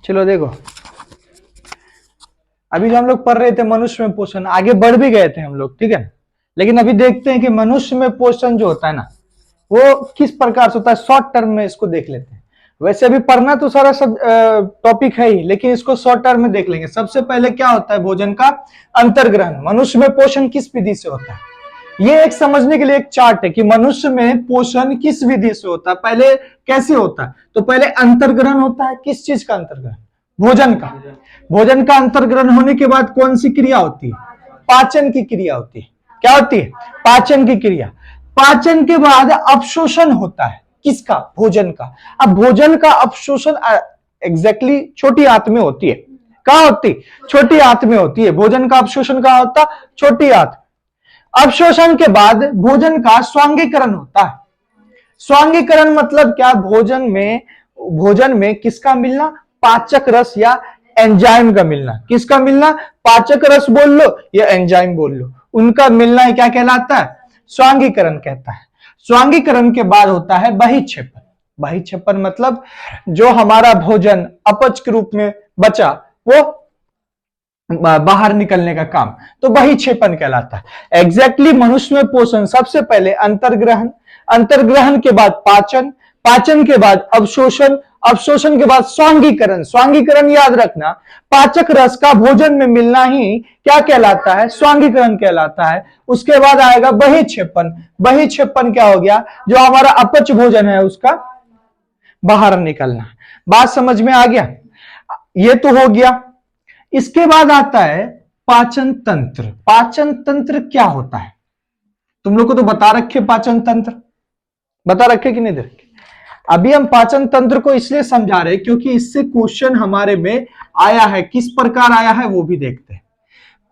चलो देखो, अभी जो हम लोग पढ़ रहे थे मनुष्य में पोषण, आगे बढ़ भी गए थे हम लोग, ठीक है। लेकिन अभी देखते हैं कि मनुष्य में पोषण जो होता है ना, वो किस प्रकार से होता है, शॉर्ट टर्म में इसको देख लेते हैं। वैसे अभी पढ़ना तो सारा सब टॉपिक है ही, लेकिन इसको शॉर्ट टर्म में देख लेंगे। सबसे पहले क्या होता है भोजन का अंतर्ग्रहण। मनुष्य में पोषण किस विधि से होता है, ये एक समझने के लिए एक चार्ट है कि मनुष्य में पोषण किस विधि से होता है, पहले कैसे होता है। तो पहले अंतर्ग्रहण होता है। किस चीज का अंतर्ग्रहण? भोजन का। भोजन का अंतर्ग्रहण होने के बाद कौन सी क्रिया होती है? पाचन की क्रिया होती है। क्या होती है? पाचन की क्रिया। पाचन के बाद अवशोषण होता है। किसका? भोजन का। अब भोजन का अवशोषण एग्जैक्टली छोटी आंत में होती है। कहां होती? छोटी आंत में होती है। भोजन का अवशोषण कहां होता? छोटी आंत। अवशोषण के बाद भोजन का स्वांगीकरण होता है। स्वांगीकरण मतलब क्या? भोजन में किसका मिलना? पाचक रस या एंजाइम का मिलना। किसका मिलना? पाचक रस बोल लो या एंजाइम बोल लो, उनका मिलना ही क्या कहलाता है? स्वांगीकरण कहता है। स्वांगीकरण के बाद होता है बहिक्षेपण। बहिक्षेपण मतलब जो हमारा भोजन अपच के रूप में बचा वो बाहर निकलने का काम, तो बहिक्षेपण कहलाता है। एग्जैक्टली मनुष्य में पोषण सबसे पहले अंतर्ग्रहण, अंतर्ग्रहण के बाद पाचन, पाचन के बाद अवशोषण, अवशोषण के बाद स्वांगीकरण। स्वांगीकरण याद रखना, पाचक रस का भोजन में मिलना ही क्या कहलाता है? स्वांगीकरण कहलाता है। उसके बाद आएगा बहिक्षेपण। बहिक्षेपण क्या हो गया? जो हमारा अपच भोजन है उसका बाहर निकलना। बात समझ में आ गया? ये तो हो गया। इसके बाद आता है पाचन तंत्र। पाचन तंत्र क्या होता है? तुम लोग को तो बता रखे पाचन तंत्र, बता रखे कि नहीं दे रखे? अभी हम पाचन तंत्र को इसलिए समझा रहे क्योंकि इससे क्वेश्चन हमारे में आया है। किस प्रकार आया है वो भी देखते हैं।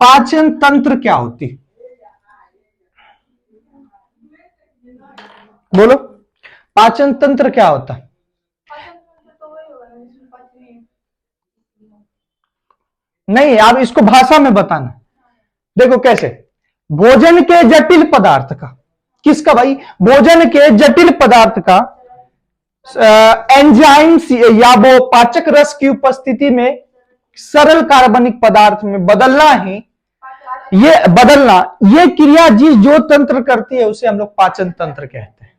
पाचन तंत्र क्या होती? बोलो, पाचन तंत्र क्या होता? नहीं, आप इसको भाषा में बताना। देखो कैसे, भोजन के जटिल पदार्थ का, किसका भाई? भोजन के जटिल पदार्थ का एंजाइम्स या वो पाचक रस की उपस्थिति में सरल कार्बनिक पदार्थ में बदलना ही, ये क्रिया जो तंत्र करती है उसे हम लोग पाचन तंत्र कहते हैं।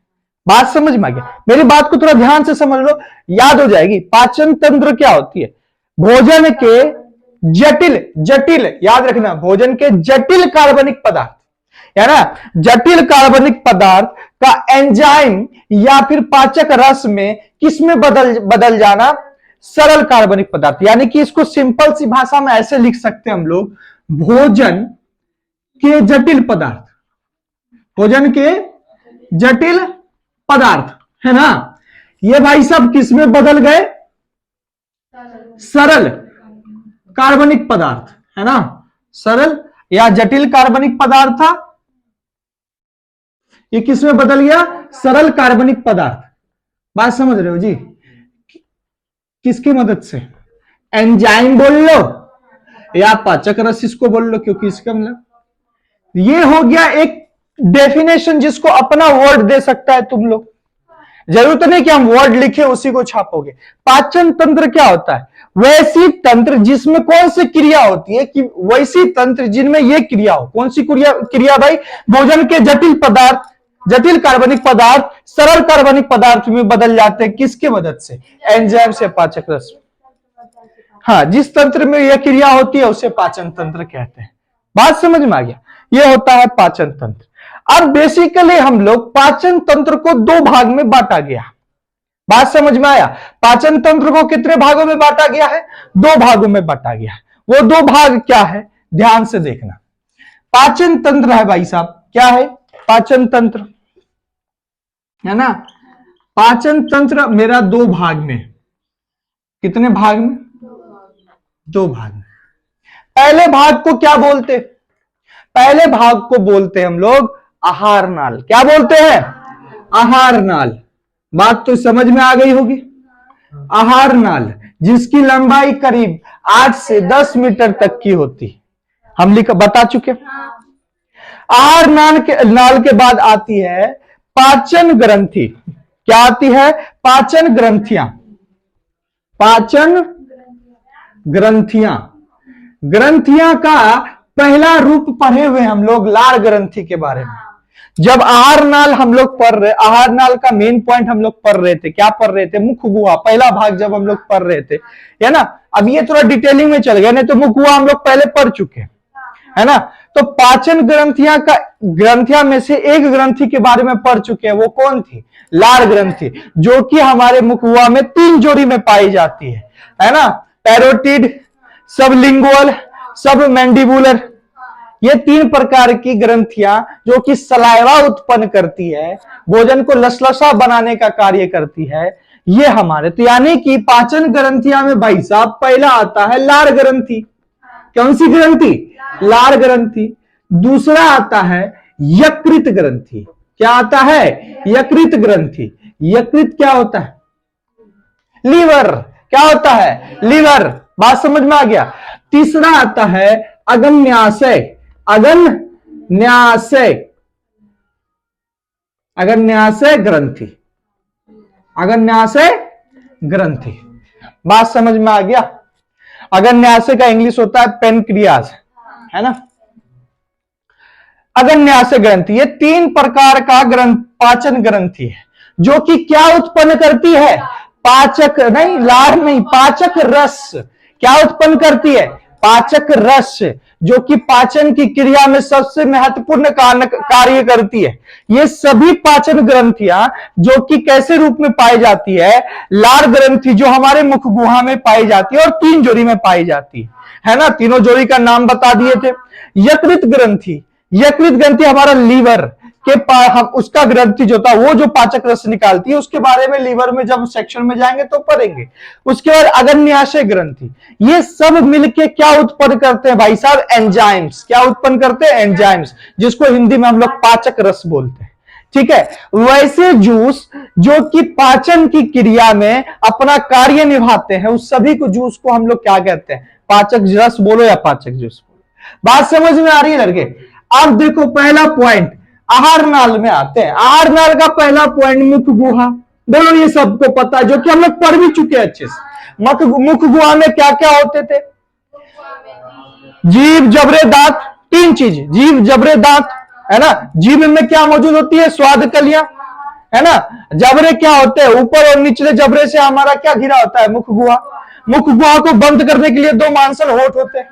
बात समझ में आ गया? मेरी बात को थोड़ा ध्यान से समझ लो, याद हो जाएगी। पाचन तंत्र क्या होती है? भोजन के जटिल याद रखना, भोजन के जटिल कार्बनिक पदार्थ, है ना, जटिल कार्बनिक पदार्थ का एंजाइम या फिर पाचक रस में किसमें बदल जाना? सरल कार्बनिक पदार्थ। यानी कि इसको सिंपल सी भाषा में ऐसे लिख सकते हैं हम लोग, भोजन के जटिल पदार्थ, भोजन के जटिल पदार्थ, है ना, ये भाई सब किसमें बदल गए? सरल कार्बनिक पदार्थ, है ना। सरल या जटिल कार्बनिक पदार्थ था, ये किसमें बदल गया? सरल कार्बनिक पदार्थ। बात समझ रहे हो जी? किसकी मदद से? एंजाइम बोल लो या पाचक रस इसको बोल लो, क्योंकि इसका मतलब ये हो गया एक डेफिनेशन जिसको अपना वर्ड दे सकता है तुम लोग। जरूरत नहीं कि हम वर्ड लिखे उसी को छापोगे। पाचन तंत्र क्या होता है? वैसी तंत्र जिसमें कौन सी क्रिया होती है कि वैसी तंत्र जिनमें यह क्रिया हो। कौन सी क्रिया भाई? भोजन के जटिल पदार्थ, जटिल कार्बनिक पदार्थ सरल कार्बनिक पदार्थ में बदल जाते हैं। किसकी मदद से? एंजाइम से, पाचक रस। हाँ, जिस तंत्र में यह क्रिया होती है उसे पाचन तंत्र कहते हैं। बात समझ में आ गया? यह होता है पाचन तंत्र। अब बेसिकली हम लोग पाचन तंत्र को दो भाग में बांटा गया। बात समझ में आया? पाचन तंत्र को कितने भागों में बांटा गया है? दो भागों में बांटा गया है। वो दो भाग क्या है? ध्यान से देखना। पाचन तंत्र है भाई साहब, क्या है? पाचन तंत्र, है ना। पाचन तंत्र मेरा दो भाग में। कितने भाग में? दो भाग में। पहले भाग को क्या बोलते? पहले भाग को बोलते हैं हम लोग आहार नाल। क्या बोलते हैं? आहार नाल। बात तो समझ में आ गई होगी। आहार नाल जिसकी लंबाई करीब 8 से 10 मीटर तक की होती, हम बता चुके। आहार नाल के बाद आती है पाचन ग्रंथि। क्या आती है? पाचन ग्रंथियां। पाचन ग्रंथियां। ग्रंथियां का पहला रूप पढ़े हुए हम लोग लार ग्रंथि के बारे में। जब आहार नाल हम लोग पढ़ रहे, आहार नाल का मेन पॉइंट हम लोग पढ़ रहे थे, क्या पढ़ रहे थे? मुख गुहा, पहला भाग जब हम लोग पढ़ रहे थे, है ना। अब ये थोड़ा डिटेलिंग में चल गया, नहीं तो मुख गुहा हम लोग पहले पढ़ चुके हैं, है ना। तो पाचन ग्रंथियां का, ग्रंथियां में से एक ग्रंथि के बारे में पढ़ चुके हैं, वो कौन थी? लार ग्रंथि, जो कि हमारे मुख गुहा में 3 जोड़ी में पाई जाती है ना। पैरोटिड, सबलिंगुअल, सब मैंडिबुलर, ये 3 प्रकार की ग्रंथियां जो कि सलाइवा उत्पन्न करती है, भोजन को लसलसा बनाने का कार्य करती है, ये हमारे, तो यानी कि पाचन ग्रंथियां में भाई साहब पहला आता है लार ग्रंथि। कौन सी ग्रंथि? लार ग्रंथि। दूसरा आता है यकृत ग्रंथि। क्या आता है? यकृत ग्रंथि। यकृत क्या होता है? लीवर। क्या होता है? लीवर। बात समझ में आ गया। तीसरा आता है अग्न्याशय। अग्न्याशय, अग्न्याशय ग्रंथि, अग्न्याशय ग्रंथि। बात समझ में आ गया। अग्न्याशय का इंग्लिश होता है पेनक्रियाज, है ना। अग्न्याशय ग्रंथि, ये 3 प्रकार का पाचन ग्रंथि है, जो कि क्या उत्पन्न करती है? पाचक नहीं, लार नहीं, पाचक रस। क्या उत्पन्न करती है? पाचक रस, जो कि पाचन की क्रिया में सबसे महत्वपूर्ण कार्य करती है। ये सभी पाचन ग्रंथियां जो कि कैसे रूप में पाई जाती है? लार ग्रंथि, जो हमारे मुख गुहा में पाई जाती है और 3 जोड़ी में पाई जाती है ना। तीनों जोड़ी का नाम बता दिए थे। यकृत ग्रंथि, यकृत ग्रंथि हमारा लीवर के हम उसका ग्रंथि जो था, वो जो पाचक रस निकालती है, उसके बारे में लीवर में जब सेक्शन में जाएंगे तो पढ़ेंगे। उसके बाद अग्न्याशय ग्रंथि, ये सब मिलके क्या उत्पन्न करते हैं भाई साहब? एंजाइम्स। क्या उत्पन्न करते हैं? एंजाइम्स, जिसको हिंदी में हम लोग पाचक रस बोलते हैं, ठीक है। वैसे जूस जो कि पाचन की क्रिया में अपना कार्य निभाते हैं, उस सभी को जूस को हम लोग क्या कहते हैं? पाचक रस बोलो या पाचक जूस बोलो। बात समझ में आ रही है लड़के? अब देखो पहला पॉइंट आहार नाल में आते हैं। आहार नाल का पहला पॉइंट मुख गुहा, बोलो ये सबको पता है, जो कि हम लोग पढ़ भी चुके हैं अच्छे से। मुख गुहा में क्या क्या होते थे? जीभ, जबरे, दांत। 3 चीज, जीभ, जबरे, दांत, है ना। जीभ में क्या मौजूद होती है? स्वाद कलियां, है ना। जबरे क्या होते हैं? ऊपर और निचले जबरे से हमारा क्या घिरा होता है? मुख गुहा। मुख गुहा को बंद करने के लिए 2 मांसल होठ होते हैं,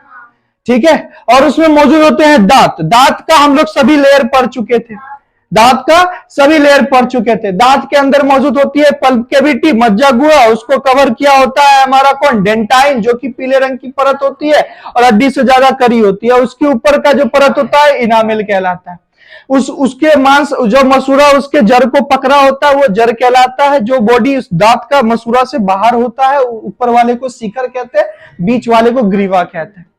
ठीक है। और उसमें मौजूद होते हैं दांत। दांत का हम लोग सभी लेयर पढ़ चुके थे, दांत का सभी लेयर पढ़ चुके थे। दांत के अंदर मौजूद होती है पल्प कैविटी, मज्जा गुहा, उसको कवर किया होता है हमारा कौन? डेंटाइन, जो कि पीले रंग की परत होती है और हड्डी से ज्यादा करी होती है। उसके ऊपर का जो परत होता है इनामेल कहलाता है। उसके मांस, जो मसूरा उसके जड़ को पकड़ा होता है, वो जड़ कहलाता है। जो बॉडी उस दांत का मसूरा से बाहर होता है, ऊपर वाले को शिखर कहते हैं, बीच वाले को ग्रीवा कहते हैं।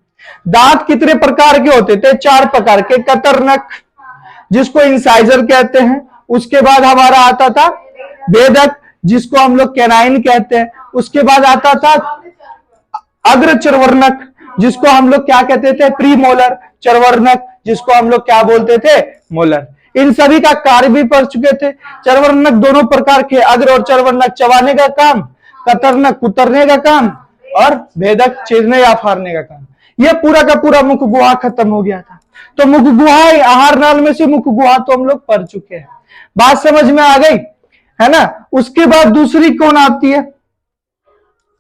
दांत कितने प्रकार के होते थे? 4 प्रकार के। कतरनक, जिसको इंसाइजर कहते हैं। उसके बाद हमारा आता था भेदक, जिसको हम लोग कैनाइन कहते हैं। उसके बाद आता था अग्र चर्वरनक, जिसको हम लोग क्या कहते थे? प्रीमोलर। चर्वरनक, जिसको हम लोग क्या बोलते थे? मोलर। इन सभी का कार्य भी पढ़ चुके थे। चर्वरनक दोनों प्रकार के, अग्र और चर्वरनक चबाने का काम, कतरनक कुतरने का काम, और भेदक चीरने या फाड़ने का काम। ये पूरा का पूरा मुख गुहा खत्म हो गया था। तो मुख गुहा, आहार नाल में से मुख गुहा तो हम लोग पढ़ चुके हैं। बात समझ में आ गई, है ना। उसके बाद दूसरी कौन आती है?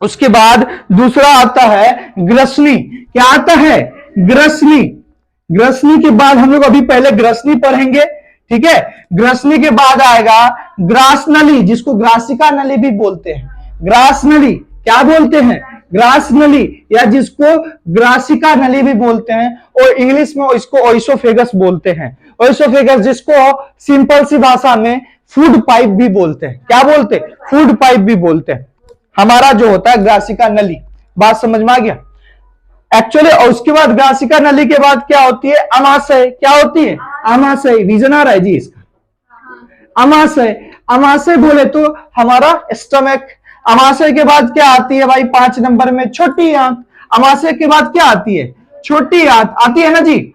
उसके बाद दूसरा आता है ग्रसनी। क्या आता है? ग्रसनी। ग्रसनी के बाद हम लोग अभी पहले ग्रसनी पढ़ेंगे, ठीक है। ग्रसनी के बाद आएगा ग्रास नली, जिसको ग्रासिका नली भी बोलते हैं। ग्रास नली क्या बोलते हैं? ग्रास नली, या जिसको ग्रासिका नली भी बोलते हैं, और इंग्लिश में इसको ओइसोफेगस बोलते हैं। ओइसोफेगस, जिसको सिंपल सी भाषा में फूड पाइप भी बोलते हैं। क्या बोलते हैं? फूड पाइप भी बोलते हैं। हमारा जो होता है ग्रासिका नली। बात समझ में आ गया एक्चुअली। और उसके बाद ग्रासिका नली के बाद क्या होती है? अमाशय। क्या होती है? अमाशय। रीजन आ रहा है जी इसका? अमाशय, अमाशय बोले तो हमारा स्टमक। अमाशय के बाद क्या आती है भाई? 5 नंबर में छोटी आंत। अमाशय के बाद क्या आती है? छोटी आंत आती है ना जी।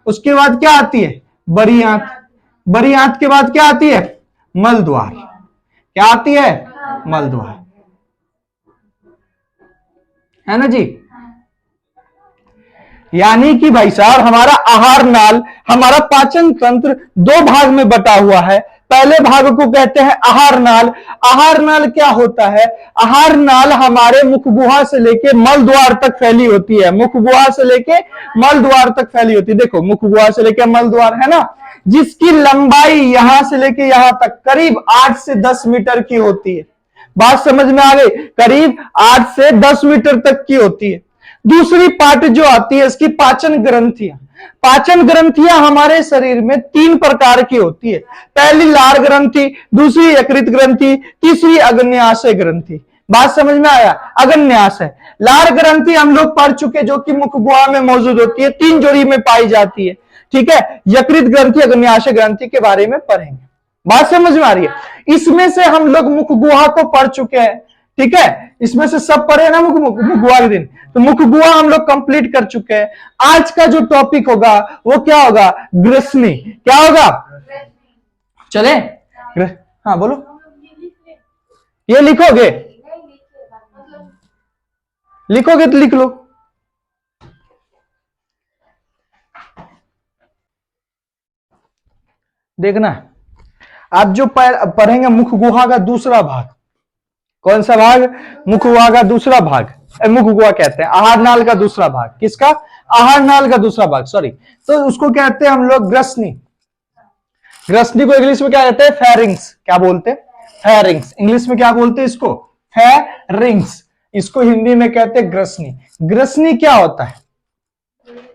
उसके बाद क्या आती है? बड़ी आंत। बड़ी आंत के बाद क्या आती है? मलद्वार। क्या आती है? मलद्वार, है ना जी। यानी कि भाई साहब हमारा आहार नाल, हमारा पाचन तंत्र दो भाग में बटा हुआ है। पहले भाग को कहते हैं आहार नाल। आहार नाल क्या होता है? आहार नाल हमारे मुख गुहा से लेके मल द्वार तक फैली होती है। मुख गुहा से लेके मल द्वार तक फैली होती है। देखो मुख गुहा से लेके मल द्वार है ना, जिसकी लंबाई यहां से लेके यहां तक करीब 8 से 10 मीटर की होती है। बात समझ में आ गई? करीब 8 से 10 मीटर तक की होती है। दूसरी पार्ट जो आती है इसकी पाचन ग्रंथियां। पाचन ग्रंथियां हमारे शरीर में 3 प्रकार की होती है। पहली लार ग्रंथि, दूसरी यकृत ग्रंथि, तीसरी अग्न्याशय ग्रंथि। बात समझ में आया? अग्न्याशय, लार ग्रंथि हम लोग पढ़ चुके, जो कि मुख गुहा में मौजूद होती है, 3 जोड़ी में पाई जाती है। ठीक है, यकृत ग्रंथि, अग्न्याशय ग्रंथि के बारे में पढ़ेंगे। बात समझ में आ रही है? इसमें से हम लोग मुख गुहा को पढ़ चुके हैं। ठीक है, इसमें से सब पढ़े ना मुख गुहा के दिन, तो मुख गुहा हम लोग कंप्लीट कर चुके हैं। आज का जो टॉपिक होगा वो क्या होगा? ग्रसनी। क्या होगा? चले? हाँ बोलो। ये लिखोगे? लिखोगे तो लिख लो। देखना, आप जो पढ़ेंगे मुख गुहा का दूसरा भाग। कौन सा भाग? मुख गुहा का दूसरा भाग। मुख गुहा कहते हैं आहार नाल का दूसरा भाग। किसका? आहार नाल का दूसरा भाग, सॉरी। तो उसको कहते हैं हम लोग ग्रसनी। ग्रसनी को इंग्लिश में क्या कहते हैं? फेरिंग्स। क्या बोलते हैं? फेरिंग्स। इंग्लिश में क्या बोलते हैं इसको? फेरिंग्स। इसको हिंदी में कहते हैं ग्रसनी। ग्रसनी क्या होता है?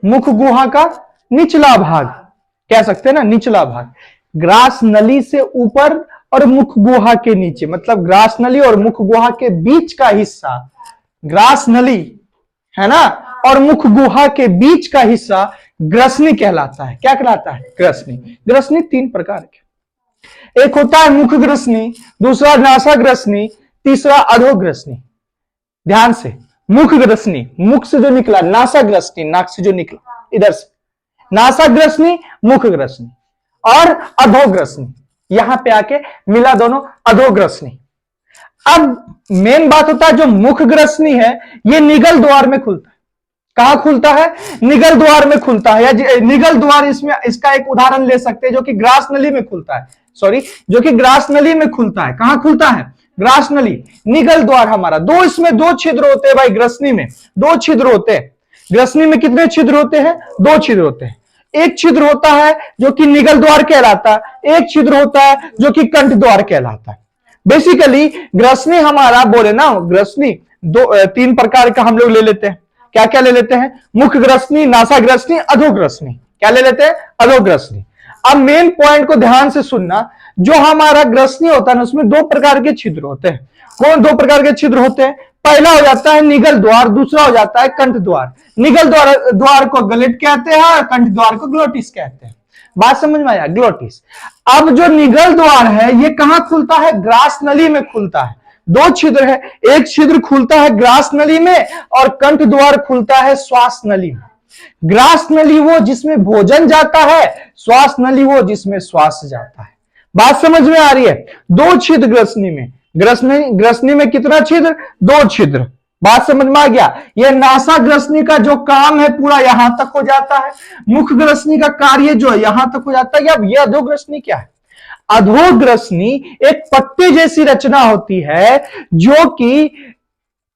मुख गुहा का निचला भाग कह सकते हैं ना, निचला भाग। ग्रास नली से ऊपर और मुख गुहा के नीचे, मतलब ग्रास नली और मुख गुहा के बीच का हिस्सा, ग्रास नली है ना, और मुख गुहा के बीच का हिस्सा ग्रसनी कहलाता है। क्या कहलाता है? ग्रसनी। ग्रसनी 3 प्रकार के, एक होता है मुख ग्रसनी, दूसरा नासा ग्रसनी, तीसरा अधोग्रसनी। ध्यान से, मुख ग्रसनी मुख से जो निकला, नासा ग्रसनी नाक से जो निकला इधर से, नासा ग्रसनी, मुख ग्रसनी, और अधोग्रसनी यहां पे आके मिला दोनों, अधोग्रसनी। अब मेन बात होता है जो मुख ग्रसनी है ये निगल द्वार में खुलता है। कहां खुलता है? निगल द्वार में खुलता है। या निगल द्वार, इसमें इसका एक उदाहरण ले सकते हैं जो कि ग्रास नली में खुलता है। सॉरी, जो कि ग्रास नली में खुलता है। कहां खुलता है? ग्रास नली। निगल द्वार हमारा दो, इसमें 2 छिद्र होते हैं भाई। ग्रसनी में 2 छिद्र होते हैं। ग्रसनी में कितने छिद्र होते हैं? 2 छिद्र होते हैं। एक छिद्र होता है जो कि निगल द्वार कहलाता है, एक छिद्र होता है जो कि कंठ द्वार कहलाता है। बेसिकली ग्रसनी हमारा बोले ना, ग्रसनी 3 प्रकार का हम लोग ले लेते हैं। क्या क्या ले लेते हैं? मुख ग्रसनी, नासा ग्रसनी, अधोग्रसनी। क्या ले लेते हैं? अधोग्रसनी। अब मेन पॉइंट को ध्यान से सुनना, जो हमारा ग्रसनी होता है ना उसमें 2 प्रकार के छिद्र होते हैं। कौन 2 प्रकार के छिद्र होते हैं? पहला हो जाता है निगल द्वार, दूसरा हो जाता है कंठ द्वार। निगल द्वार को गलेट कहते हैं और कंठ द्वार को ग्लोटिस कहते हैं। बात समझ में आया? ग्लोटिस। अब जो निगल द्वार है ये कहां खुलता है? ग्रास नली में खुलता है। 2 छिद्र है, एक छिद्र खुलता है ग्रास नली में और कंठ द्वार खुलता है श्वास नली में। ग्रास नली वो जिसमें भोजन जाता है, श्वास नली वो जिसमें श्वास जाता है। बात समझ में आ रही है? 2 छिद्र ग्रसनी में। ग्रसनी में कितना छिद्र? 2 छिद्र। बात समझ में आ गया? ये नासा ग्रसनी का जो काम है पूरा यहां तक हो जाता है। मुख ग्रसनी का कार्य जो है यहां तक हो जाता है। अब ये अधोग्रसनी क्या है? अधोग्रसनी एक पट्टे जैसी रचना होती है जो कि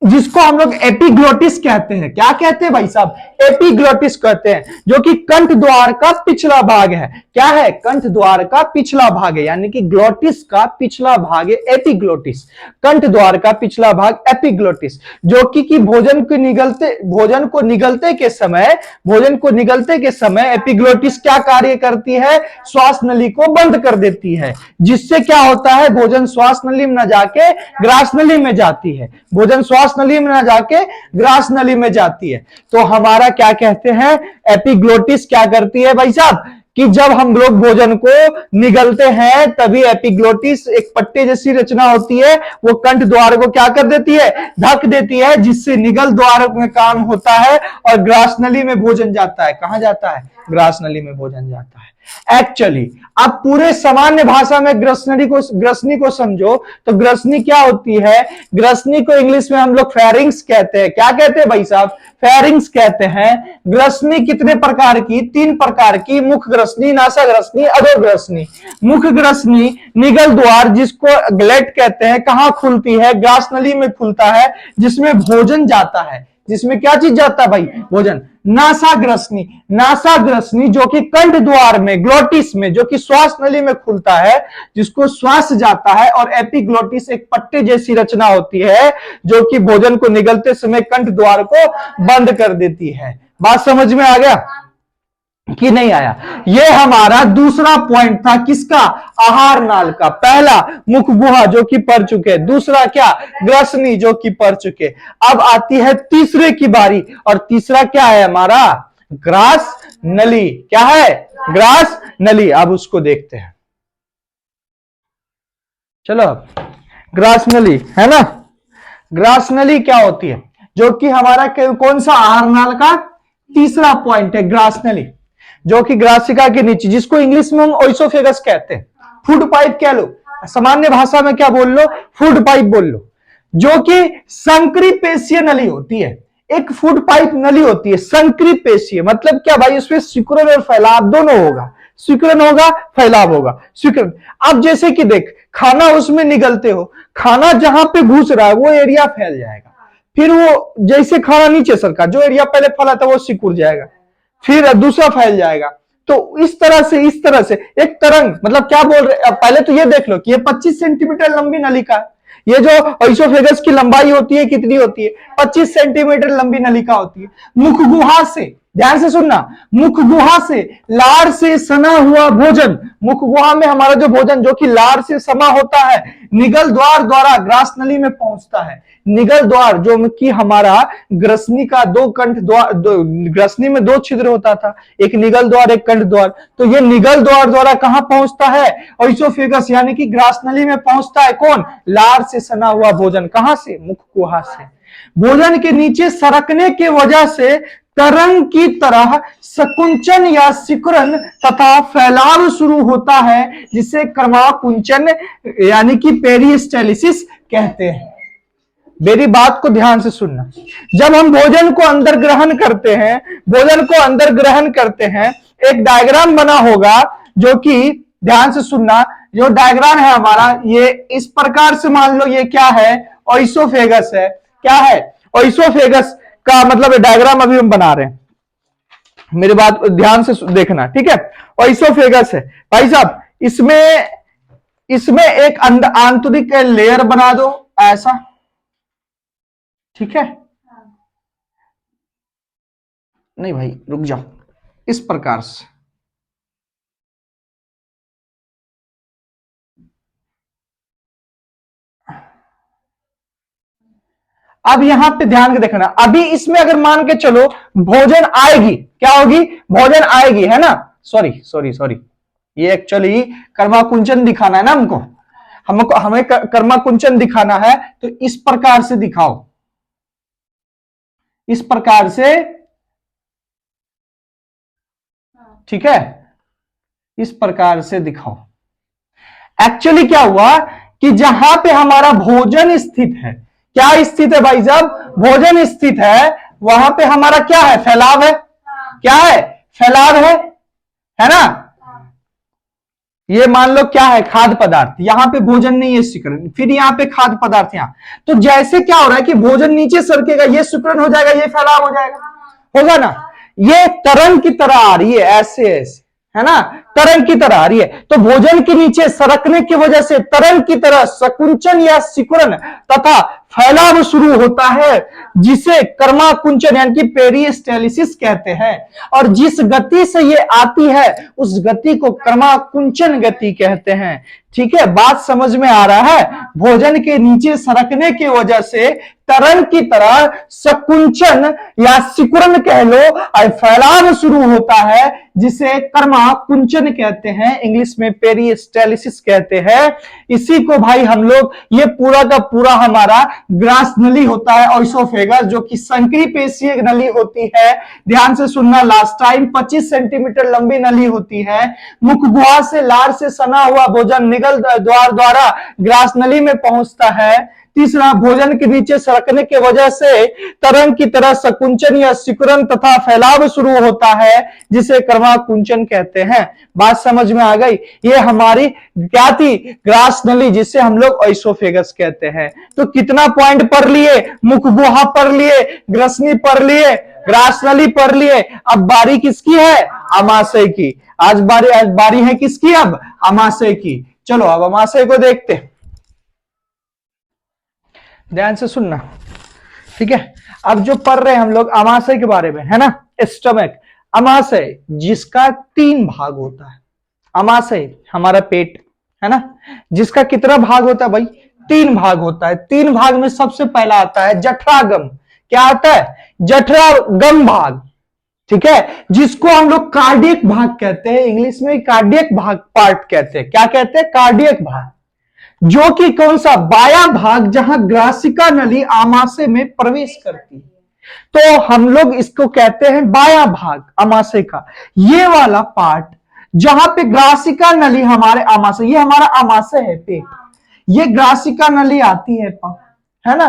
जिसको हम लोग एपिग्लोटिस कहते हैं। क्या कहते हैं भाई साहब? एपिग्लोटिस कहते हैं, जो कि कंठ द्वार का पिछला भाग है। क्या है? कंठ द्वार का पिछला भाग है, यानी कि ग्लोटिस का पिछला भाग है एपिग्लोटिस। कंठ द्वार का पिछला भाग एपिग्लोटिस, जो कि भोजन को निगलते के समय एपिग्लोटिस क्या कार्य करती है? श्वास नली को बंद कर देती है, जिससे क्या होता है? भोजन श्वास नली में न जाके ग्रास नली में जाती है। भोजन श्वास नली में ना जाके ग्रास नली में जाती है। तो हमारा क्या कहते हैं? एपिग्लोटिस क्या करती है भाई साहब? कि जब हम लोग भोजन को निगलते हैं तभी एपिग्लोटिस एक पट्टे जैसी रचना होती है, वो कंठ द्वार को क्या कर देती है? ढक देती है, जिससे निगल द्वार में काम होता है और ग्रास नली में भोजन जाता है। कहां जाता है? ग्रास नली में भोजन जाता है। एक्चुअली अब पूरे सामान्य भाषा में ग्रसनी को समझो तो ग्रसनी क्या होती है। ग्रसनी को इंग्लिश में हम लोग फेरिंग्स कहते हैं। क्या कहते हैं भाई साहब? फेरिंग्स कहते हैं। ग्रसनी कितने प्रकार की? 3 प्रकार की, मुख ग्रसनी, नासा ग्रसनी, अधो ग्रसनी। मुख ग्रसनी निगल द्वार जिसको ग्लैट कहते हैं, कहां खुलती है? ग्रास नली में खुलता है, जिसमें भोजन जाता है। जिसमें क्या चीज जाता है भाई? भोजन। नासाग्रसनी, नासाग्रसनी जो कि कंठ द्वार में, ग्लोटिस में, जो कि श्वास नली में खुलता है, जिसको श्वास जाता है। और एपिग्लोटिस एक पट्टे जैसी रचना होती है जो कि भोजन को निगलते समय कंठ द्वार को बंद कर देती है। बात समझ में आ गया कि नहीं आया? यह हमारा दूसरा पॉइंट था किसका? आहार नाल का। पहला मुख गुहा जो कि पढ़ चुके, दूसरा क्या? ग्रसनी जो कि पढ़ चुके। अब आती है तीसरे की बारी, और तीसरा क्या है हमारा? ग्रास नली। क्या है? ग्रास नली। अब उसको देखते हैं, चलो। ग्रास नली है ना। ग्रास नली क्या होती है? जो कि हमारा कौन सा? आहार नाल का तीसरा पॉइंट है, ग्रास नली, जो कि ग्रासिका के नीचे, जिसको इंग्लिश में हम ओइसोफेगस कहते हैं। फूड पाइप कह लो, सामान्य भाषा में क्या बोल लो? फूड पाइप बोल लो। जो कि संक्रिपेशीय नली होती है। एक फूड पाइप नली होती है संक्रिपेशीय, मतलब क्या भाई? उसमें सिकुड़न और फैलाव दोनों होगा। सिकुड़न होगा, फैलाव होगा। सिकुड़न, अब जैसे कि देख, खाना उसमें निगलते हो, खाना जहां पे घुस रहा है वो एरिया फैल जाएगा। फिर वो जैसे खाना नीचे सरका, जो एरिया पहले फैला था वो सिकुड़ जाएगा, फिर दूसरा फैल जाएगा। तो इस तरह से एक तरंग, मतलब क्या बोल रहे? पहले तो ये देख लो कि ये 25 सेंटीमीटर लंबी नलिका है। ये जो ओइसोफेगस की लंबाई होती है कितनी होती है? 25 सेंटीमीटर लंबी नलिका होती है। मुख गुहा से, ध्यान से सुनना, मुख गुहा से लार से सना हुआ भोजन, मुख गुहा में हमारा जो भोजन जो कि लार से समा होता है, निगल द्वार द्वारा ग्रास नली में पहुंचता है। निगल द्वार जो कि हमारा ग्रसनी का 2 कंठ द्वार, ग्रसनी में 2 छिद्र होता था, एक निगल द्वार एक कंठ द्वार। तो ये निगल द्वार द्वारा कहां पहुंचता है? ओइसोफेगस यानी कि ग्रास नली में पहुंचता है। कौन? लार से सना हुआ भोजन। कहां से? मुख गुहा से। भोजन के नीचे सरकने की वजह से तरंग की तरह सकुंचन या सिकुड़न तथा फैलाव शुरू होता है, जिसे क्रमाकुंचन यानी कि पेरिस्टालिसिस कहते हैं। मेरी बात को ध्यान से सुनना। जब हम भोजन को अंदर ग्रहण करते हैं, भोजन को अंदर ग्रहण करते हैं, एक डायग्राम बना होगा जो कि, ध्यान से सुनना, जो डायग्राम है हमारा ये इस प्रकार से, मान लो ये क्या है? ओइसोफेगस है। क्या है? ओइसोफेगस का मतलब डायग्राम अभी हम बना रहे हैं, मेरी बात ध्यान से देखना, ठीक है? ओइसोफेगस है भाई साहब। इसमें एक आंतरिक लेयर बना दो ऐसा, ठीक है? नहीं भाई रुक जाओ, इस प्रकार से। अब यहां पे ध्यान के देखना, अभी इसमें अगर मान के चलो भोजन आएगी, क्या होगी? भोजन आएगी, है ना? सॉरी, ये एक्चुअली कर्माकुंचन दिखाना है ना हमको, हमें कर्माकुंचन दिखाना है, तो इस प्रकार से दिखाओ, इस प्रकार से, ठीक है? इस प्रकार से दिखाओ। एक्चुअली क्या हुआ कि जहां पे हमारा भोजन स्थित है, क्या स्थित है भाई साहब? भोजन स्थित है, वहां पे हमारा क्या है? फैलाव है। क्या है? फैलाव है ना? ये मान लो क्या है? खाद्य पदार्थ। यहां पे भोजन नहीं है, सिकुड़न, फिर यहाँ पे खाद्य पदार्थ यहां। तो जैसे क्या हो रहा है कि भोजन नीचे सरकेगा, ये सिकुड़न हो जाएगा, ये फैलाव हो जाएगा, होगा ना? ये तरंग की तरह आ रही है, ऐसे ऐसे, है ना? तरंग की तरह आ रही है। तो भोजन के नीचे सरकने की वजह से तरंग की तरह सकुंचन या सिकुड़न तथा फैलाव शुरू होता है, जिसे कर्माकुंचन यानी कि पेरिस्टालिसिस कहते हैं। और जिस गति से ये आती है उस गति को कर्माकुंचन गति कहते हैं। ठीक है, बात समझ में आ रहा है? भोजन के नीचे सरकने की वजह से तरंग की तरह सकुंचन या सिकुड़न कह लो, फैलाव शुरू होता है, जिसे कर्माकुंचन भोजन कहते हैं, इंग्लिश में पेरिस्टालिसिस कहते हैं। इसी को भाई हम लोग, ये पूरा का पूरा हमारा ग्रास नली होता है ओइसोफेगस, जो कि संकरी पेशीय नली होती है। ध्यान से सुनना लास्ट टाइम, 25 सेंटीमीटर लंबी नली होती है। मुख गुहा से लार से सना हुआ भोजन निगल द्वार द्वारा ग्रास नली में पहुंचता है। तीसरा, भोजन के नीचे सरकने की वजह से तरंग की तरह संकुंचन या सिकुड़न तथा फैलाव शुरू होता है, जिसे क्रमाकुंचन कहते हैं। बात समझ में आ गई? ये हमारी क्या थी? ग्रास नली, जिसे हम लोग ओइसोफेगस कहते हैं। तो कितना पॉइंट पढ़ लिए? मुख गुहा पढ़ लिए, ग्रसनी पढ़ लिए, ग्रास नली पढ़ लिए। अब बारी किसकी है? अमाशय की। आज बारी है किसकी? अब अमाशय की। चलो अब अमाशय को देखते हैं, ध्यान से सुनना, ठीक है। अब जो पढ़ रहे हैं हम लोग अमाशय के बारे में, है ना। स्टमक, अमाशय जिसका 3 भाग होता है। अमाशय हमारा पेट, है ना, जिसका कितना भाग होता है भाई? 3 भाग होता है। 3 भाग में सबसे पहला आता है जठरागम। क्या आता है? जठरागम भाग, ठीक है, जिसको हम लोग कार्डियक भाग कहते हैं। इंग्लिश में कार्डियक भाग पार्ट कहते हैं। क्या कहते हैं? कार्डियक भाग, जो कि कौन सा? बाया भाग, जहां ग्रासिका नली आमाशय में प्रवेश करती है। तो हम लोग इसको कहते हैं बाया भाग आमाशय का। ये वाला पार्ट जहां पे ग्रासिका नली हमारे आमाशय, ये हमारा आमाशय है पेट, ये ग्रासिका नली आती है ना।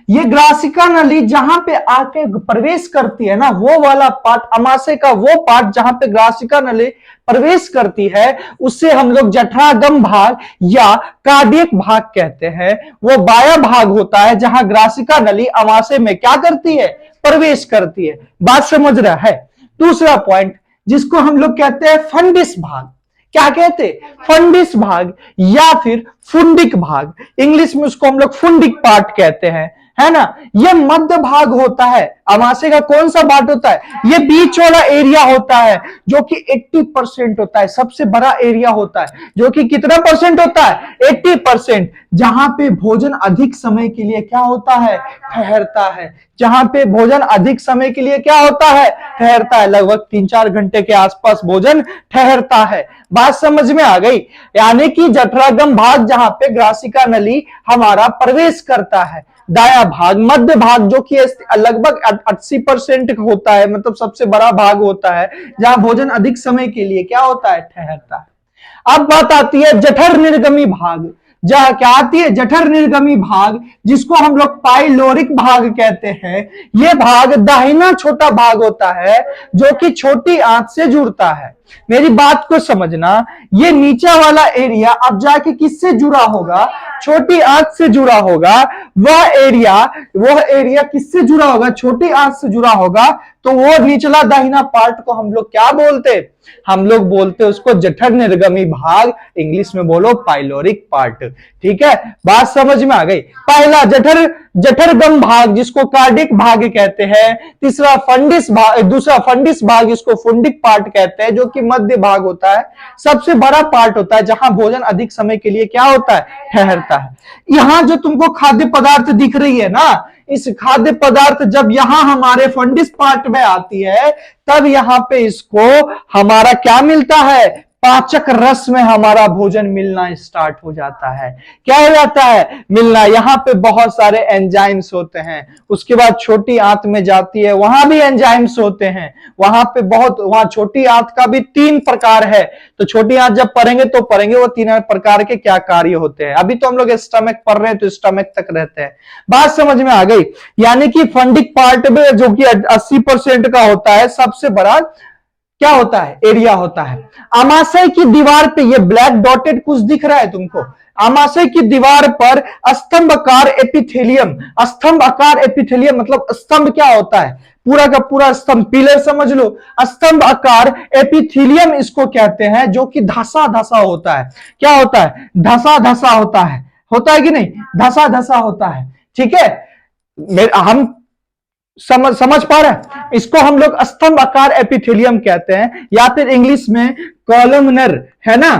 ये ग्रासिका नली जहां पे आके प्रवेश करती है ना, वो वाला पार्ट अमाशय का, वो पार्ट जहां पे ग्रासिका नली प्रवेश करती है, उससे हम लोग जठरागम भाग या कार्डियक भाग कहते हैं। वो बाया भाग होता है जहां ग्रासिका नली अमाशय में क्या करती है? प्रवेश करती है। बात समझ रहा है? दूसरा पॉइंट, जिसको हम लोग कहते हैं फंडिस भाग। क्या कहते? फंडिस भाग या फिर फुंडिक भाग। इंग्लिश में उसको हम लोग फुंडिक पार्ट कहते हैं, है ना। ये मध्य भाग होता है। अमाशय का कौन सा पार्ट होता है? ये बीच वाला एरिया होता है, जो कि 80% होता है। सबसे बड़ा एरिया होता है, जो कि कितना परसेंट होता है? 80%। जहां पे भोजन अधिक समय के लिए क्या होता है? ठहरता है। जहां पे भोजन अधिक समय के लिए क्या होता है? ठहरता है। लगभग 3-4 घंटे के आसपास भोजन ठहरता है। बात समझ में आ गई? यानी कि जठरागम भाग जहां पे ग्रासिका नली हमारा प्रवेश करता है। दाया भाग, मध्य भाग, जो कि लगभग 80% होता है, मतलब सबसे बड़ा भाग होता है, जहां भोजन अधिक समय के लिए क्या होता है? ठहरता है। अब बात आती है जठर निर्गमी भाग। जहां क्या आती है? जठर निर्गमी भाग, जिसको हम लोग पाइलोरिक भाग कहते हैं। यह भाग दाहिना छोटा भाग होता है, जो कि छोटी आंत से जुड़ता है। मेरी बात को समझना, ये नीचे वाला एरिया अब जाके किससे जुड़ा होगा? छोटी आंत से जुड़ा होगा। वह एरिया किससे जुड़ा होगा? छोटी आंत से जुड़ा होगा। तो वो निचला दाहिना पार्ट को हम लोग क्या बोलते? हम लोग बोलते उसको जठर निर्गमी भाग। इंग्लिश में बोलो पाइलोरिक पार्ट। ठीक है, बात समझ में आ गई? पहला जठरगम भाग, जिसको कार्डिक भाग कहते हैं। तीसरा फंडिस भाग, दूसरा फंडिस भाग, जिसको फुंडिक पार्ट कहते हैं, जो कि मध्य भाग होता है, सबसे बड़ा पार्ट होता है, जहां भोजन अधिक समय के लिए क्या होता है? ठहरता है। यहां जो तुमको खाद्य पदार्थ दिख रही है ना, इस खाद्य पदार्थ जब यहां हमारे फंडिस पार्ट में आती है, तब यहां पे इसको हमारा क्या मिलता है? पाचक रस में हमारा भोजन मिलना स्टार्ट हो जाता है। क्या हो जाता है? मिलना। यहां पे बहुत सारे एंजाइम्स होते हैं। उसके बाद छोटी आंत में जाती है, वहां भी एंजाइम्स होते हैं। वहां छोटी आंत का भी 3 प्रकार है। तो छोटी आंत जब पढ़ेंगे तो पढ़ेंगे वो 3 प्रकार के क्या कार्य होते हैं। अभी तो हम लोग स्टमक पढ़ रहे हैं, तो स्टमक तक रहते हैं। बात समझ में आ गई? यानी कि फंडिक पार्ट में, जो कि 80% का होता है, सबसे बड़ा क्या होता है? एरिया होता है। आमाशय की दीवार पे ये ब्लैक डॉटेड कुछ दिख रहा है तुमको? आमाशय की दीवार पर स्तंभाकार एपिथेलियम। स्तंभाकार एपिथेलियम मतलब स्तंभ क्या होता है? पूरा का पूरा स्तंभ, पिलर समझ लो। स्तंभ आकार एपिथेलियम इसको कहते हैं, जो कि धसा धसा होता है। क्या होता है? धसा धसा होता है। होता है कि नहीं? धसा धसा होता है। ठीक है, हम समझ पा रहे हैं? इसको हम लोग स्तंभ आकार एपिथेलियम कहते हैं, या फिर इंग्लिश में कॉलमनर, है ना।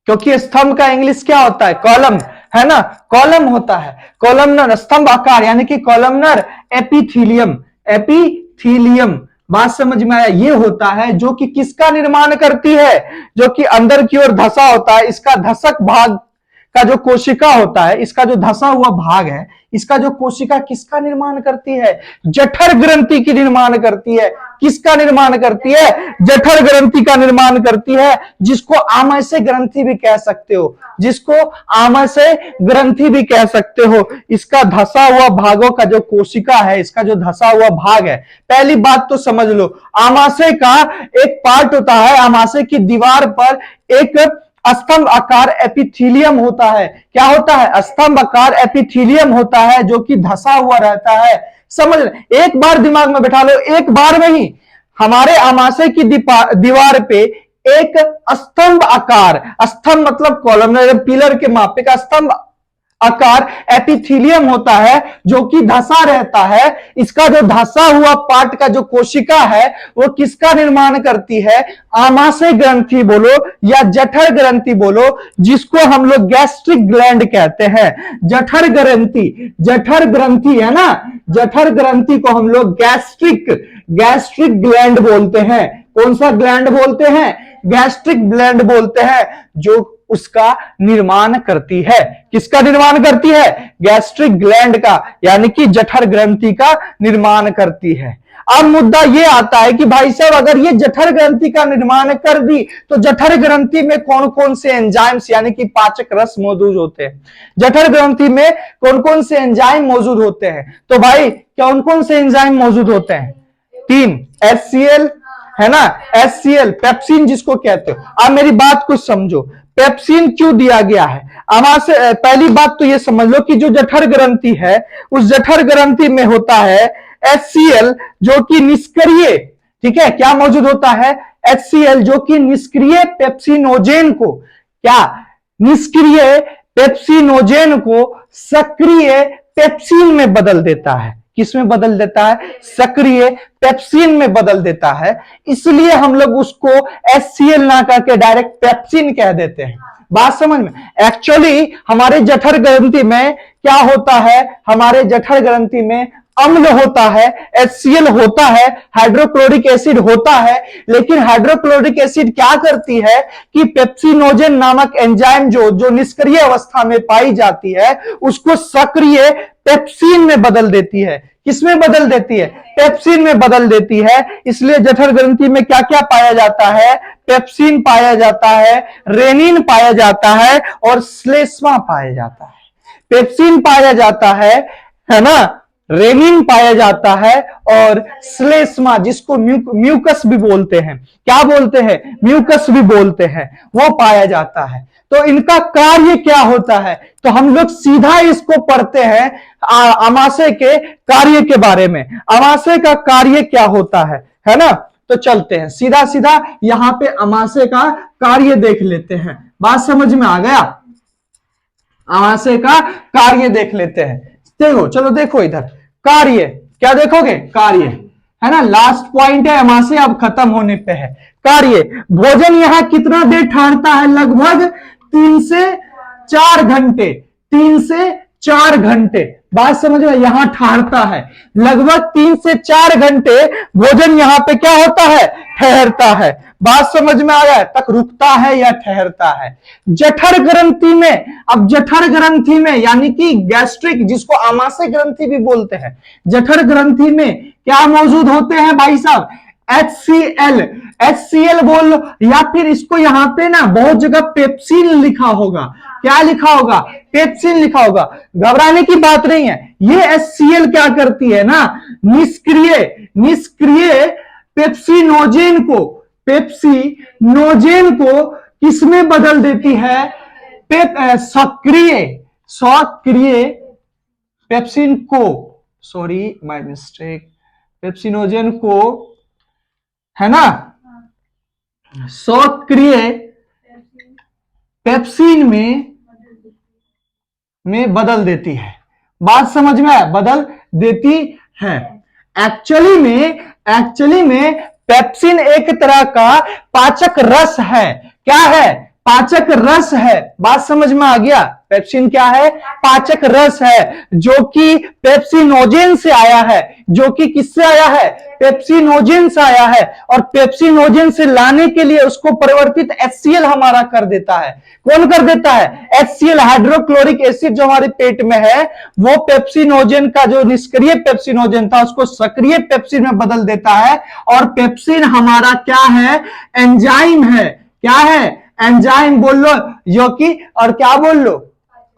क्योंकि स्तंभ का इंग्लिश क्या होता है? कॉलम, है ना। कॉलम होता है, कॉलमनर स्तंभ आकार, यानी कि कॉलमनर एपिथेलियम। एपिथेलियम बात समझ में आया? ये होता है जो कि किसका निर्माण करती है, जो कि अंदर की ओर धसा होता है, इसका धसक भाग का जो कोशिका होता है, इसका जो धसा हुआ भाग है, इसका जो कोशिका किसका निर्माण करती है? जठर ग्रंथि की निर्माण करती है। किसका निर्माण करती है? जठर ग्रंथि का निर्माण करती है, जिसको आमाशय ग्रंथि भी कह सकते हो, जिसको आमाशय ग्रंथि भी कह सकते हो। इसका धसा हुआ भागों का जो कोशिका है, इसका जो धसा हुआ भाग है, पहली बात तो समझ लो, आमाशय का एक पार्ट होता है, आमाशय की दीवार पर एक स्तंभ आकार एपिथीलियम होता है। क्या होता है? स्तंभ आकार एपिथीलियम होता है, जो कि धसा हुआ रहता है। समझ, एक बार दिमाग में बैठा लो, एक बार में ही हमारे आमाशय की दीवार पे एक स्तंभ आकार, स्तंभ मतलब कॉलम, पिलर के मापे का स्तंभ आकार एपिथीलियम होता है, जो कि धसा रहता है। इसका जो धसा हुआ पार्ट का जो कोशिका है, वो किसका निर्माण करती है? आमाशय ग्रंथि बोलो या जठर ग्रंथि बोलो, जिसको हम लोग गैस्ट्रिक ग्लैंड कहते हैं। जठर ग्रंथि, जठर ग्रंथि है ना, जठर ग्रंथि को हम लोग गैस्ट्रिक ग्लैंड बोलते हैं। कौन सा ग्लैंड बोलते हैं? गैस्ट्रिक ग्लैंड बोलते हैं, जो उसका निर्माण करती है। किसका निर्माण करती है? गैस्ट्रिक ग्लैंड का, यानी कि जठर ग्रंथि का निर्माण करती है। अब मुद्दा यह आता है कि भाई साहब, अगर ये जठर ग्रंथि का निर्माण कर दी, तो जठर ग्रंथि में कौन कौन से एंजाइम्स यानी कि पाचक रस मौजूद होते हैं? जठर ग्रंथि में कौन कौन से एंजाइम मौजूद होते हैं? तो भाई कौन कौन से एंजाइम मौजूद होते हैं? 3, HCl है ना, HCl, पेप्सिन जिसको कहते हो। अब मेरी बात को समझो, पेप्सिन क्यों दिया गया है? आमाशय, पहली बात तो ये समझ लो कि जो जठर ग्रंथि है, उस जठर ग्रंथि में होता है HCl, जो कि निष्क्रिय, ठीक है, क्या मौजूद होता है? HCl, जो कि निष्क्रिय पेप्सिनोजेन को, क्या निष्क्रिय पेप्सिनोजेन को सक्रिय पेप्सिन में बदल देता है। किस में बदल देता है? सक्रिय पेप्सिन में बदल देता है। इसलिए हम लोग उसको HCl ना करके डायरेक्ट पेप्सिन कह देते हैं। बात समझ में? एक्चुअली हमारे जठर ग्रंथि में क्या होता है? हमारे जठर ग्रंथि में अम्ल होता है, HCl होता है, हाइड्रोक्लोरिक एसिड होता है। लेकिन हाइड्रोक्लोरिक एसिड क्या करती है कि पेप्सिनोजेन नामक एंजाइम जो निष्क्रिय अवस्था में पाई जाती है, उसको सक्रिय पेप्सिन में बदल देती है। किसमें बदल देती है? पेप्सिन में बदल देती है। इसलिए जठर ग्रंथि में क्या क्या पाया जाता है? पेप्सिन पाया जाता है, रेनिन पाया जाता है और श्लेष्मा पाया जाता है। पेप्सिन पाया जाता है ना, रेनिन पाया जाता है और श्लेष्मा, जिसको म्यूकस भी बोलते हैं, क्या बोलते हैं? म्यूकस भी बोलते हैं, वो पाया जाता है। तो इनका कार्य क्या होता है? तो हम लोग सीधा इसको पढ़ते हैं आमाशय के कार्य के बारे में। आमाशय का कार्य क्या होता है ना? तो चलते हैं सीधा सीधा यहां पे आमाशय का कार्य देख लेते हैं। बात समझ में आ गया? आमाशय का कार्य देख लेते हैं। देखो, चलो देखो इधर, कार्य क्या देखोगे? कार्य है ना, लास्ट पॉइंट है, आमाशय अब खत्म होने पे है। कार्य, भोजन यहां कितना देर ठहरता है? लगभग 3 से 4 घंटे, 3 से 4 घंटे। बात समझ में? यहां ठहरता है लगभग 3 से 4 घंटे भोजन यहां पे क्या होता है? ठहरता है। बात समझ में आ गया? तक रुकता है या ठहरता है। जठर ग्रंथि में, अब जठर ग्रंथि में यानी कि गैस्ट्रिक, जिसको आमाशय ग्रंथि भी बोलते हैं, जठर ग्रंथि में क्या मौजूद होते हैं भाई साहब? HCl बोल लो, या फिर इसको यहां पे ना बहुत जगह पेप्सिन लिखा होगा। क्या लिखा होगा? पेप्सिन लिखा होगा। घबराने की बात नहीं है। ये HCl क्या करती है ना, निष्क्रिय पेप्सिनोजेन को किसमें बदल देती है? सक्रिय पेप्सिन को, सॉरी माय मिस्टेक, पेप्सिनोजेन को, है ना, सक्रिय पेप्सिन में बदल देती है। बात समझ में आया? बदल देती है। एक्चुअली में पेप्सिन एक तरह का पाचक रस है। क्या है? पाचक रस है। बात समझ में आ गया? पेप्सिन क्या है? पाचक रस है, जो कि पेप्सिनोजेन से आया है। जो कि किससे आया है, पेप्सिनोजेन से आया है, और पेप्सिनोजेन से लाने के लिए उसको परिवर्तित HCl हमारा कर देता है। कौन कर देता है, HCl हाइड्रोक्लोरिक एसिड जो हमारे पेट में है वो पेप्सिनोजेन का जो निष्क्रिय पेप्सिनोजेन था उसको सक्रिय पेप्सिन में बदल देता है। और पेप्सिन हमारा क्या है, एंजाइम है। क्या है, एंजाइम बोल लो, जो कि और क्या बोल लो,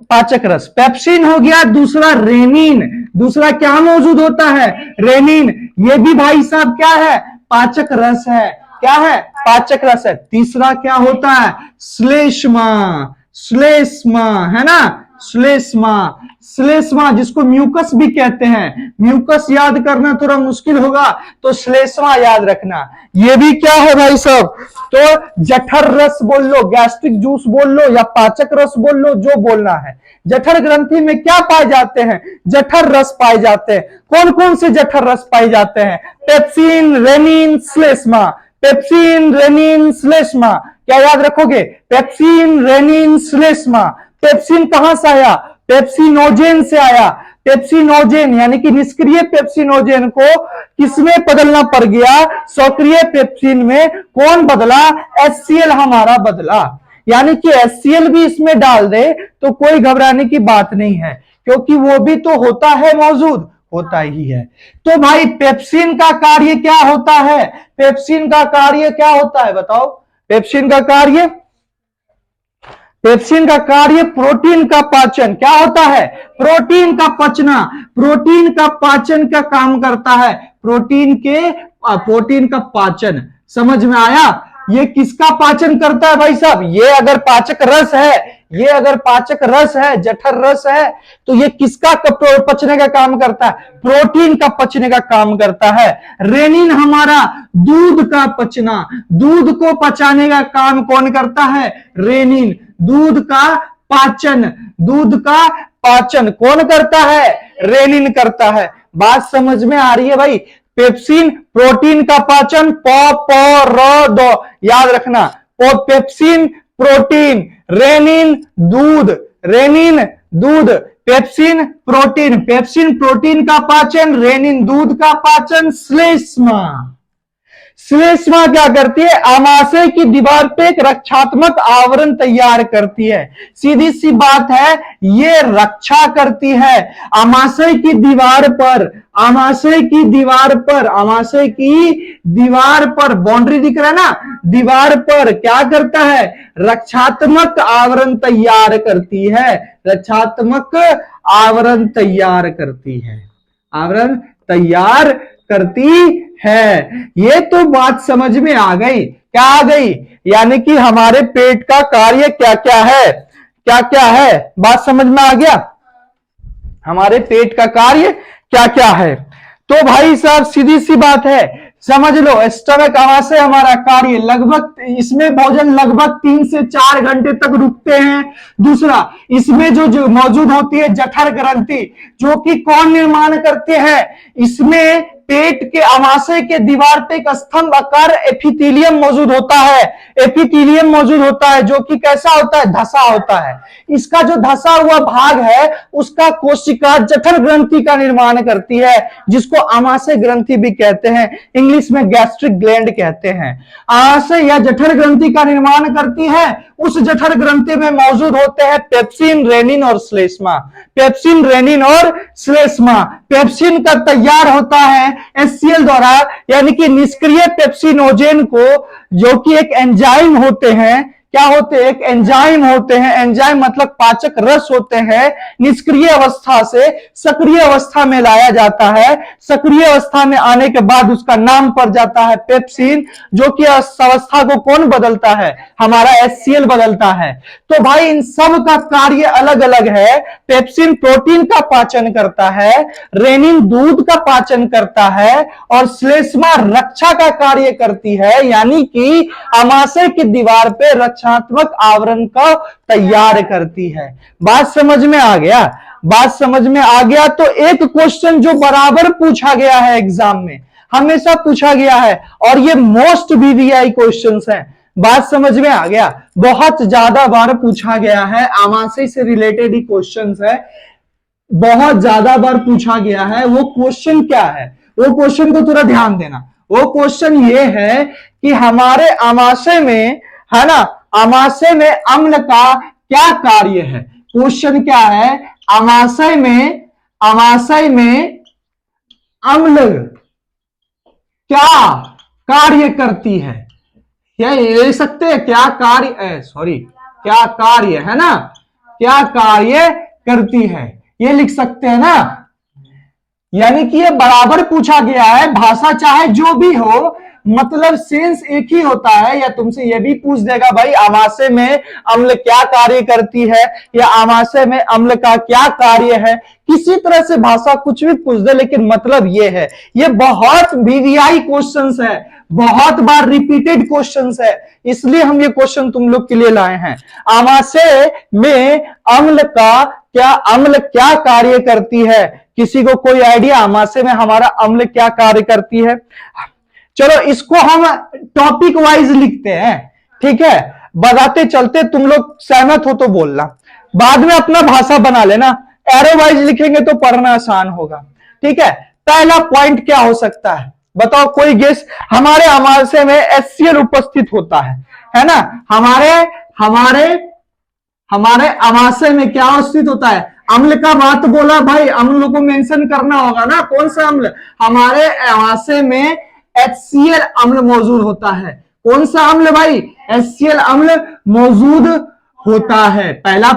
पाचक रस। पेप्सिन हो गया, दूसरा रेनिन, दूसरा क्या मौजूद होता है, रेनिन, ये भी भाई साहब क्या है, पाचक रस है। क्या है, पाचक रस है। तीसरा क्या होता है, श्लेष्मा, श्लेष्मा है ना, श्लेष्मा, श्लेष्मा जिसको म्यूकस भी कहते हैं। म्यूकस याद करना थोड़ा मुश्किल होगा तो श्लेष्मा याद रखना। ये भी क्या है भाई साहब, तो जठर रस बोल लो, गैस्ट्रिक जूस बोल लो, या पाचक रस बोल लो, जो बोलना है। जठर ग्रंथि में क्या पाए जाते हैं, जठर रस पाए जाते हैं। कौन कौन से जठर रस पाए जाते हैं, पेप्सिन, रेनिन, श्लेष्मा। पेप्सिन, रेनिन, श्लेष्मा, क्या याद रखोगे, पेप्सिन, रेनिन, श्लेष्मा। पेप्सिन कहां से आया, पेप्सिनोजेन से आया। पेप्सिनोजेन यानी कि निष्क्रिय पेप्सिनोजेन को किसमें बदलना पड़ गया, सक्रिय पेप्सिन में। कौन बदला, HCl हमारा बदला। यानी कि HCl भी इसमें डाल दे तो कोई घबराने की बात नहीं है, क्योंकि वो भी तो होता है मौजूद, होता ही है। तो भाई पेप्सिन का कार्य क्या होता है, पेप्सिन का कार्य क्या होता है बताओ, पेप्सिन का कार्य, पेप्सिन का कार्य प्रोटीन का पाचन। क्या होता है, प्रोटीन का पचना, प्रोटीन का पाचन का काम करता है। प्रोटीन का पाचन, समझ में आया। ये किसका पाचन करता है भाई साहब, ये अगर पाचक रस है, ये अगर पाचक रस है, जठर रस है, तो ये किसका पचने का काम करता है, प्रोटीन का पचने का काम करता है। रेनिन हमारा दूध का पचना, दूध को पचाने का काम कौन करता है, रेनिन। दूध का पाचन, दूध का पाचन कौन करता है, रेनिन करता है। बात समझ में आ रही है भाई। पेप्सिन प्रोटीन का पाचन, प याद रखना, पेप्सिन प्रोटीन, रेनिन दूध, रेनिन दूध, पेप्सिन प्रोटीन, पेप्सिन प्रोटीन का पाचन, रेनिन दूध का पाचन। श्लेष्मा, श्लेष्मा क्या करती है, आमाशय की दीवार पे एक रक्षात्मक आवरण तैयार करती है। सीधी सी बात है, ये रक्षा करती है आमाशय की दीवार पर, आमाशय की दीवार पर, आमाशय की दीवार पर, बाउंड्री दिख रहा है ना, दीवार पर क्या करता है, रक्षात्मक आवरण तैयार करती है, रक्षात्मक आवरण तैयार करती है, आवरण तैयार करती है। ये तो बात समझ में आ गई। क्या आ गई, यानी कि हमारे पेट का कार्य क्या क्या है, क्या क्या है, बात समझ में आ गया। हमारे पेट का कार्य क्या क्या है। तो भाई साहब सीधी सी बात है, समझ लो स्टमक आमाशय हमारा कार्य लगभग, इसमें भोजन लगभग 3 से 4 घंटे तक रुकते हैं। दूसरा, इसमें जो मौजूद होती है जठर ग्रंथि, जो कि कौन निर्माण करते हैं, इसमें पेट के आमाशय के दीवार पे एक स्तंभ आकार एपिथेलियम मौजूद होता है, एपिथेलियम मौजूद होता है, जो कि कैसा होता है, धसा होता है। इसका जो धसा हुआ भाग है उसका कोशिका जठर ग्रंथि का निर्माण करती है, जिसको आमाशय ग्रंथि भी कहते हैं, इंग्लिश में गैस्ट्रिक ग्लैंड कहते हैं। आमाशय या जठर ग्रंथि का निर्माण करती है। उस जठर ग्रंथि में मौजूद होते हैं पेप्सिन, रेनिन और श्लेष्मा, पेप्सिन, रेनिन और श्लेष्मा। पेप्सिन का तैयार होता है HCl द्वारा, यानी कि निष्क्रिय पेप्सिनोजेन को, जो कि एक एंजाइम होते हैं। क्या होते हैं, एक एंजाइम होते हैं, एंजाइम मतलब पाचक रस होते हैं, निष्क्रिय अवस्था से सक्रिय अवस्था में लाया जाता है। सक्रिय अवस्था में आने के बाद उसका नाम पड़ जाता है पेप्सिन, जो कि अवस्था को कौन बदलता है, हमारा HCl बदलता है। तो भाई इन सब का कार्य अलग अलग है। पेप्सिन प्रोटीन का पाचन करता है, रेनिन दूध का पाचन करता है, और श्लेष्मा रक्षा का कार्य करती है, यानी कि आमाशय की दीवार पे रक्षात्मक आवरण का तैयार करती है। बात समझ में आ गया, बात समझ में आ गया। तो एक क्वेश्चन जो बराबर पूछा गया है एग्जाम में, हमेशा पूछा गया है, और ये मोस्ट VVI क्वेश्चंस हैं। बात समझ में आ गया, बहुत ज्यादा बार पूछा गया है, आमाशय से रिलेटेड ही क्वेश्चंस है। बहुत ज्यादा बार पूछा गया है। वो क्वेश्चन क्या है, वो क्वेश्चन को थोड़ा ध्यान देना। वो क्वेश्चन ये है कि हमारे आमाशय में, है ना, आमाशय में अम्ल का क्या कार्य है। क्वेश्चन क्या है, आमाशय में अम्ल क्या कार्य करती है। क्या ले सकते हैं, क्या कार्य, सॉरी, क्या कार्य, है ना, क्या कार्य करती है, ये लिख सकते हैं ना। यानी कि ये बराबर पूछा गया है, भाषा चाहे जो भी हो, मतलब सेंस एक ही होता है। या तुमसे ये भी पूछ देगा भाई आमाशय में अम्ल क्या कार्य करती है, या आमाशय में अम्ल का क्या कार्य है, किसी तरह से भाषा कुछ भी पूछ दे, लेकिन मतलब ये है। ये बहुत वीवीआई क्वेश्चंस है, बहुत बार रिपीटेड क्वेश्चंस है, इसलिए हम ये क्वेश्चन तुम लोग के लिए लाए हैं। आमाशय में अम्ल क्या कार्य करती है, किसी को कोई आइडिया आमाशय में हमारा अम्ल क्या कार्य करती है। चलो इसको हम टॉपिक वाइज लिखते हैं, ठीक है, बताते चलते, तुम लोग सहमत हो तो बोलना, बाद में अपना भाषा बना लेना। एरो वाइज लिखेंगे तो पढ़ना आसान होगा, ठीक है। पहला पॉइंट क्या हो सकता है, बताओ कोई गेस। हमारे आमाशय में HCl उपस्थित होता है ना। हमारे आमाशय में क्या उपस्थित होता है, अम्ल का बात बोला भाई, अम्ल को मेंशन करना होगा ना, कौन सा अम्ल। हमारे आमाशय में HCl अम्ल मौजूद होता है। कौन सा अम्ल भाई, HCl अम्ल मौजूद होता है, पहला,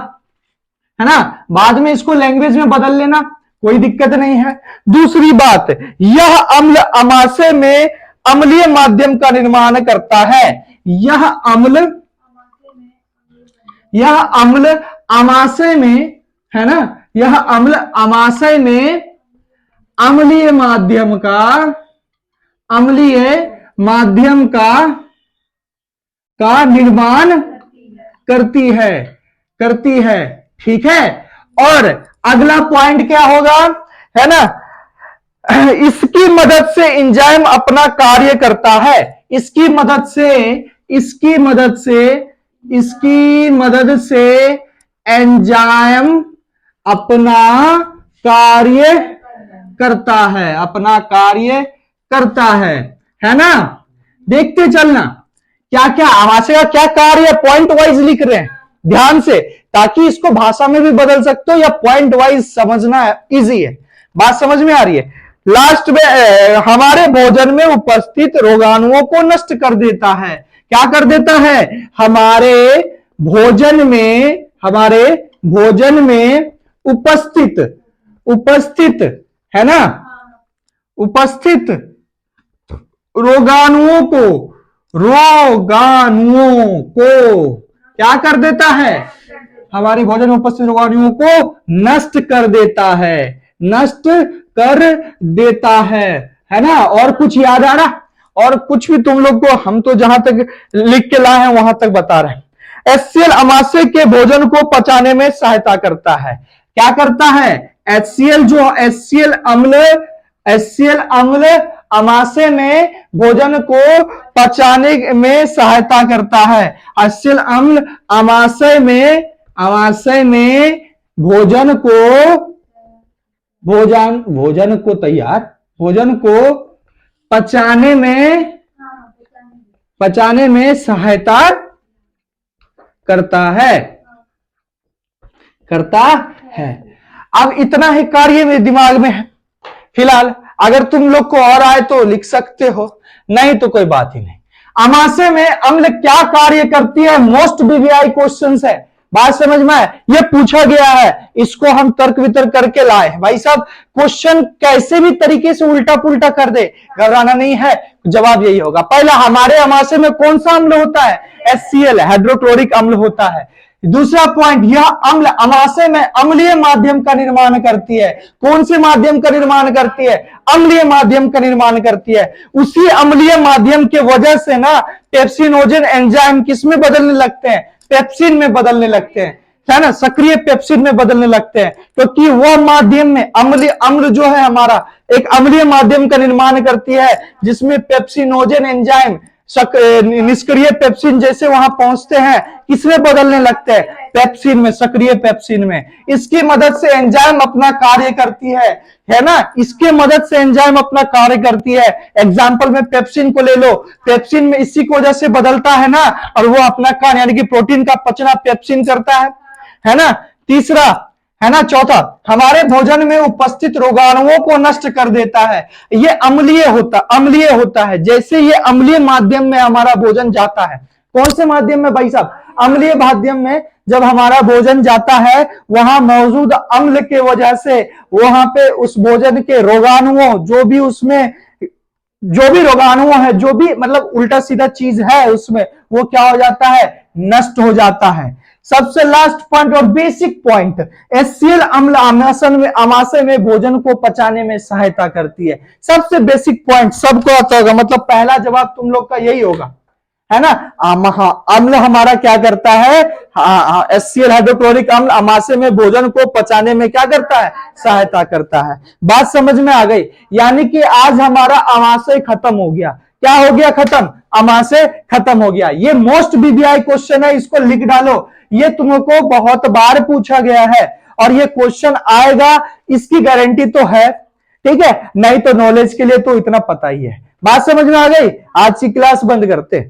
है ना। बाद में इसको लैंग्वेज में बदल लेना, कोई दिक्कत नहीं है। दूसरी बात, यह अम्ल आमाशय में अम्लीय माध्यम का निर्माण करता है। यह अम्ल आमाशय में, है ना, यह अम्ल आमाशय में अम्लीय माध्यम का निर्माण करती है, ठीक है। और अगला पॉइंट क्या होगा, है ना, इसकी मदद से एंजाइम अपना कार्य करता है। इसकी मदद से एंजाइम अपना कार्य करता है ना। देखते चलना क्या क्या आमाशय का क्या कार्य, पॉइंट वाइज लिख रहे हैं ध्यान से, ताकि इसको भाषा में भी बदल सकते हो, या पॉइंट वाइज समझना इजी है। बात समझ में आ रही है। लास्ट में हमारे भोजन में उपस्थित रोगाणुओं को नष्ट कर देता है। क्या कर देता है, हमारे भोजन में उपस्थित, है ना, उपस्थित रोगाणुओं को क्या कर देता है, हमारे भोजन में उपस्थित रोगाणुओं को नष्ट कर देता है ना। और कुछ याद आ रहा, और कुछ भी तुम लोग को, हम तो जहां तक लिख के लाए हैं वहां तक बता रहे हैं। HCl आमाशय के भोजन को पचाने में सहायता करता है। क्या करता है, HCl अम्ल आमाशय में भोजन को पचाने में सहायता करता है। HCl अम्ल आमाशय में भोजन को पचाने में सहायता करता है। अब इतना ही कार्य मेरे दिमाग में है फिलहाल, अगर तुम लोग को और आए तो लिख सकते हो, नहीं तो कोई बात ही नहीं। आमाशय में अम्ल क्या कार्य करती है, मोस्ट वीवीआई क्वेश्चंस है। बात समझ में आए, ये पूछा गया है, इसको हम तर्क वितर्क करके लाए। भाई साहब क्वेश्चन कैसे भी तरीके से उल्टा पुल्टा कर दे, घबराना नहीं है, जवाब यही होगा। पहला, हमारे आमाशय में कौन सा अम्ल होता है, HCl, हाइड्रोक्लोरिक अम्ल होता है। दूसरा पॉइंट, यह अम्ल आमाशय में अम्लीय माध्यम का निर्माण करती है। कौन से माध्यम का निर्माण करती है, अम्लीय माध्यम का निर्माण करती है। उसी अम्लीय माध्यम के वजह से ना पेप्सिनोजन एंजाइम किस में बदलने लगते हैं, पेप्सिन में बदलने लगते हैं, है ना, सक्रिय पेप्सिन में बदलने लगते हैं, क्योंकि वह माध्यम में अम्ल जो है हमारा एक अम्लीय माध्यम का निर्माण करती है, जिसमें पेप्सिनोजन एंजाइम निष्क्रिय पेप्सिन जैसे वहां पहुंचते हैं, किसमें बदलने लगते हैं, पेप्सिन में, सक्रिय पेप्सिन में। इसकी मदद से एंजाइम अपना कार्य करती है ना, इसके मदद से एंजाइम अपना कार्य करती है। एग्जाम्पल में पेप्सिन को ले लो, पेप्सिन में इसी की वजह से बदलता है ना, और वो अपना कार्य यानी कि प्रोटीन का पचना पेप्सिन करता है ना। तीसरा है ना, चौथा, हमारे भोजन में उपस्थित रोगाणुओं को नष्ट कर देता है। ये अम्लीय होता है। जैसे ये अम्लीय माध्यम में हमारा भोजन जाता है, कौन से माध्यम में भाई साहब, अम्लीय माध्यम में जब हमारा भोजन जाता है, वहां मौजूद अम्ल के वजह से वहां पे उस भोजन के रोगाणुओं, जो भी उसमें जो भी रोगाणु है, जो भी मतलब उल्टा सीधा चीज है उसमें, वो क्या हो जाता है, नष्ट हो जाता है। सबसे लास्ट पॉइंट और बेसिक पॉइंट, HCl अम्ल आमाशय में भोजन को पचाने में सहायता करती है। सबसे बेसिक पॉइंट सबको आता होगा, मतलब पहला जवाब तुम लोग का यही होगा, है ना। अम्ल हमारा क्या करता है, HCl हाइड्रोक्लोरिक अम्ल आमाशय में भोजन को पचाने में क्या करता है, सहायता करता है। बात समझ में आ गई। यानी कि आज हमारा आमाशय खत्म हो गया। क्या हो गया खत्म, आमाशय खत्म हो गया। ये मोस्ट बीबीआई क्वेश्चन है, इसको लिख डालो। ये तुमको बहुत बार पूछा गया है और ये क्वेश्चन आएगा, इसकी गारंटी तो है, ठीक है। नहीं तो नॉलेज के लिए तो इतना पता ही है। बात समझ में आ गई। आज की क्लास बंद करते।